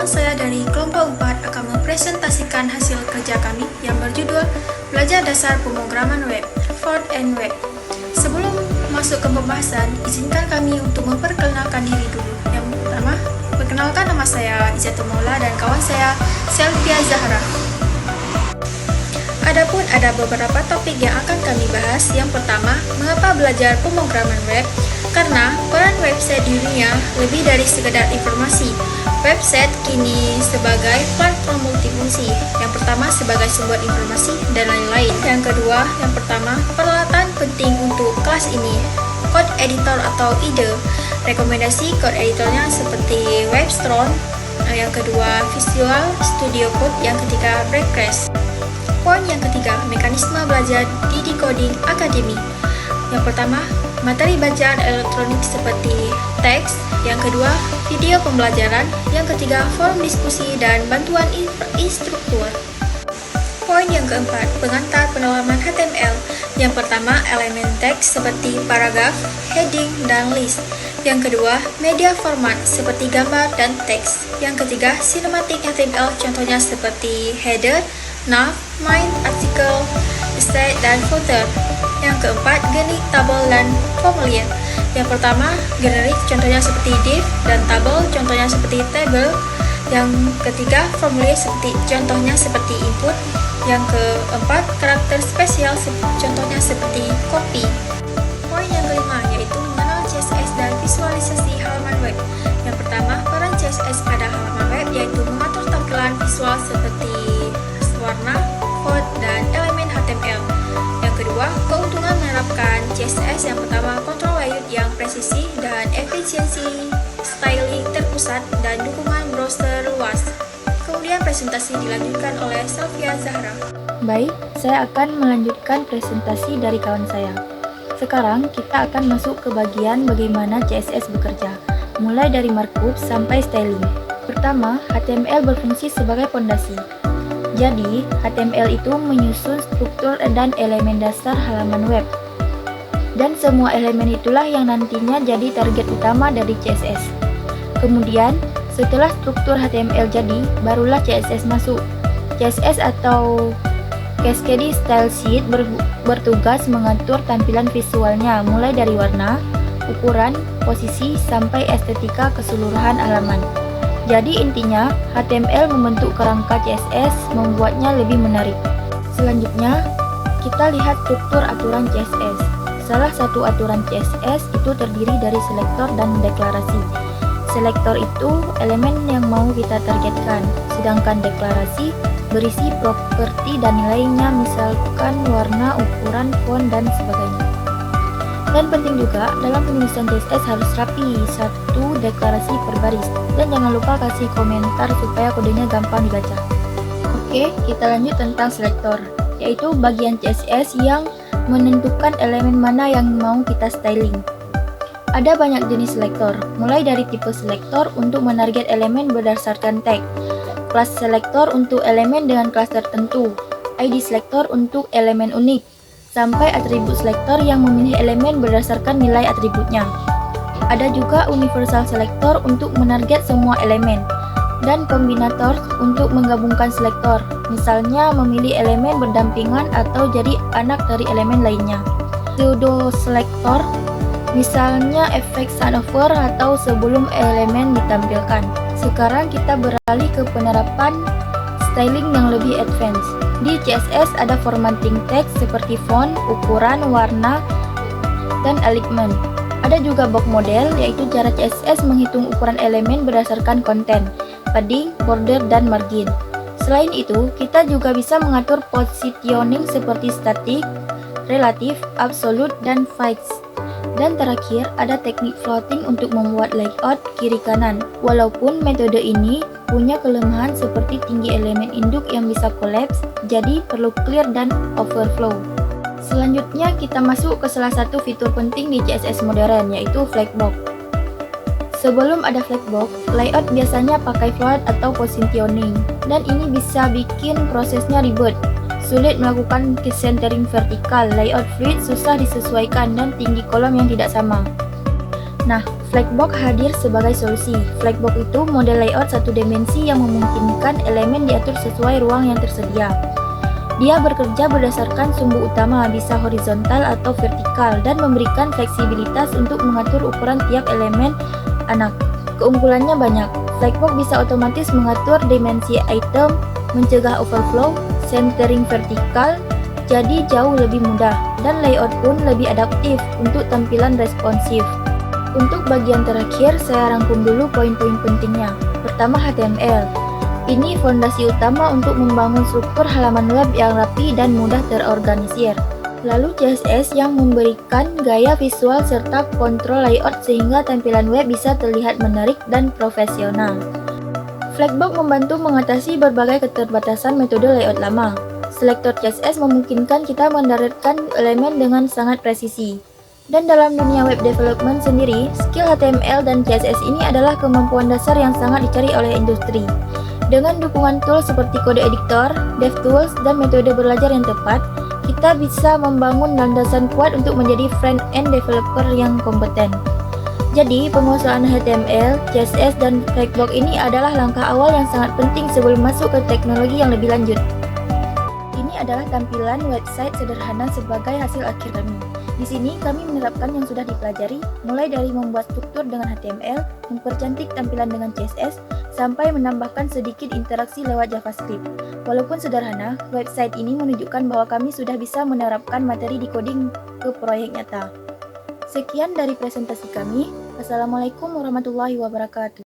Kawan saya dari kelompok 4 akan mempresentasikan hasil kerja kami yang berjudul Belajar Dasar Pemrograman Web, Front-End Web. Sebelum masuk ke pembahasan, izinkan kami untuk memperkenalkan diri dulu. Yang pertama, perkenalkan nama saya Izatul Maula dan kawan saya Selvia Zahra. Adapun ada beberapa topik yang akan kami bahas. Yang pertama, mengapa belajar pemrograman web? Karena peran website di dunia lebih dari sekedar informasi. Website kini sebagai platform multifungsi. Yang pertama sebagai sumber informasi dan lain-lain. Yang kedua, yang pertama, peralatan penting untuk kelas ini. Code editor atau IDE. Rekomendasi code editornya seperti Webstron. Yang kedua, Visual Studio Code. Yang ketiga, Breakcrash. Poin yang ketiga, mekanisme belajar di Decoding Academy. Yang pertama, materi bacaan elektronik seperti teks. Yang kedua, video pembelajaran. Yang ketiga, forum diskusi dan bantuan instruktur. Poin yang keempat, pengantar pendalaman HTML. Yang pertama, elemen teks seperti paragraf, heading, dan list. Yang kedua, media format seperti gambar dan teks. Yang ketiga, cinematic HTML contohnya seperti header, nav, main, artikel, state, dan footer. Yang keempat, generik, tabel, dan formulir. Yang pertama, generik contohnya seperti div, dan tabel contohnya seperti table. Yang ketiga, formulir contohnya seperti input. Yang keempat, karakter spesial contohnya seperti copy. Poin yang kelima yaitu mengenal CSS dan visualisasi halaman web. Yang pertama, peran CSS pada halaman web yaitu mengatur tampilan visual seperti warna, font, dan elemen HTML. Yang kedua, keuntungan menerapkan CSS. Yang pertama, kontrol layout yang presisi dan efisiensi styling terpusat dan dukungan browser luas. Kemudian presentasi dilanjutkan oleh Selvia Zahra. Baik, saya akan melanjutkan presentasi dari kawan saya. Sekarang kita akan masuk ke bagian bagaimana CSS bekerja, mulai dari markup sampai styling. Pertama, HTML berfungsi sebagai fondasi. Jadi, HTML itu menyusun struktur dan elemen dasar halaman web. Dan semua elemen itulah yang nantinya jadi target utama dari CSS. Kemudian, setelah struktur HTML jadi, barulah CSS masuk. CSS atau Cascade Style Sheet bertugas mengatur tampilan visualnya mulai dari warna, ukuran, posisi, sampai estetika keseluruhan halaman. Jadi intinya, HTML membentuk kerangka CSS, membuatnya lebih menarik. Selanjutnya, kita lihat struktur aturan CSS. Salah satu aturan CSS itu terdiri dari selektor dan deklarasi. Selektor itu elemen yang mau kita targetkan, sedangkan deklarasi berisi properti dan nilainya, misalkan warna, ukuran, font, dan sebagainya. Dan penting juga, dalam penulisan CSS harus rapi, satu deklarasi per baris. Dan jangan lupa kasih komentar supaya kodenya gampang dibaca. Oke, kita lanjut tentang selektor, yaitu bagian CSS yang menentukan elemen mana yang mau kita styling. Ada banyak jenis selektor, mulai dari tipe selektor untuk menarget elemen berdasarkan tag, kelas selektor untuk elemen dengan kelas tertentu, ID selektor untuk elemen unik, sampai atribut selektor yang memilih elemen berdasarkan nilai atributnya. Ada juga universal selektor untuk menarget semua elemen, dan kombinator untuk menggabungkan selektor, misalnya memilih elemen berdampingan atau jadi anak dari elemen lainnya. Pseudo selektor, misalnya efek sunover atau sebelum elemen ditampilkan. Sekarang kita beralih ke penerapan styling yang lebih advance. Di CSS ada formatting teks seperti font, ukuran, warna, dan alignment. Ada juga box model, yaitu cara CSS menghitung ukuran elemen berdasarkan konten, padding, border, dan margin. Selain itu, kita juga bisa mengatur positioning seperti static, relatif, absolute, dan fixed. Dan terakhir, ada teknik floating untuk membuat layout kiri kanan. Walaupun metode ini punya kelemahan seperti tinggi elemen induk yang bisa collapse, jadi perlu clear dan overflow. Selanjutnya kita masuk ke salah satu fitur penting di CSS modern, yaitu flagbox. Sebelum ada flagbox, layout biasanya pakai float atau positioning, dan ini bisa bikin prosesnya ribet. Sulit melakukan centering vertikal, layout fluid susah disesuaikan, dan tinggi kolom yang tidak sama. Nah, Flexbox hadir sebagai solusi. Flexbox itu model layout satu dimensi yang memungkinkan elemen diatur sesuai ruang yang tersedia. Dia bekerja berdasarkan sumbu utama, bisa horizontal atau vertikal, dan memberikan fleksibilitas untuk mengatur ukuran tiap elemen anak. Keunggulannya banyak. Flexbox bisa otomatis mengatur dimensi item, mencegah overflow, centering vertikal, jadi jauh lebih mudah, dan layout pun lebih adaptif untuk tampilan responsif. Untuk bagian terakhir, saya rangkum dulu poin-poin pentingnya. Pertama, HTML. Ini fondasi utama untuk membangun struktur halaman web yang rapi dan mudah terorganisir. Lalu CSS yang memberikan gaya visual serta kontrol layout sehingga tampilan web bisa terlihat menarik dan profesional. Flexbox membantu mengatasi berbagai keterbatasan metode layout lama. Selektor CSS memungkinkan kita mendaratkan elemen dengan sangat presisi. Dan dalam dunia web development sendiri, skill HTML dan CSS ini adalah kemampuan dasar yang sangat dicari oleh industri. Dengan dukungan tools seperti kode editor, DevTools, dan metode belajar yang tepat, kita bisa membangun landasan kuat untuk menjadi front-end developer yang kompeten. Jadi, penguasaan HTML, CSS, dan Flexbox ini adalah langkah awal yang sangat penting sebelum masuk ke teknologi yang lebih lanjut. Ini adalah tampilan website sederhana sebagai hasil akhir kami. Di sini kami menerapkan yang sudah dipelajari, mulai dari membuat struktur dengan HTML, mempercantik tampilan dengan CSS, sampai menambahkan sedikit interaksi lewat JavaScript. Walaupun sederhana, website ini menunjukkan bahwa kami sudah bisa menerapkan materi decoding ke proyek nyata. Sekian dari presentasi kami. Wassalamualaikum warahmatullahi wabarakatuh.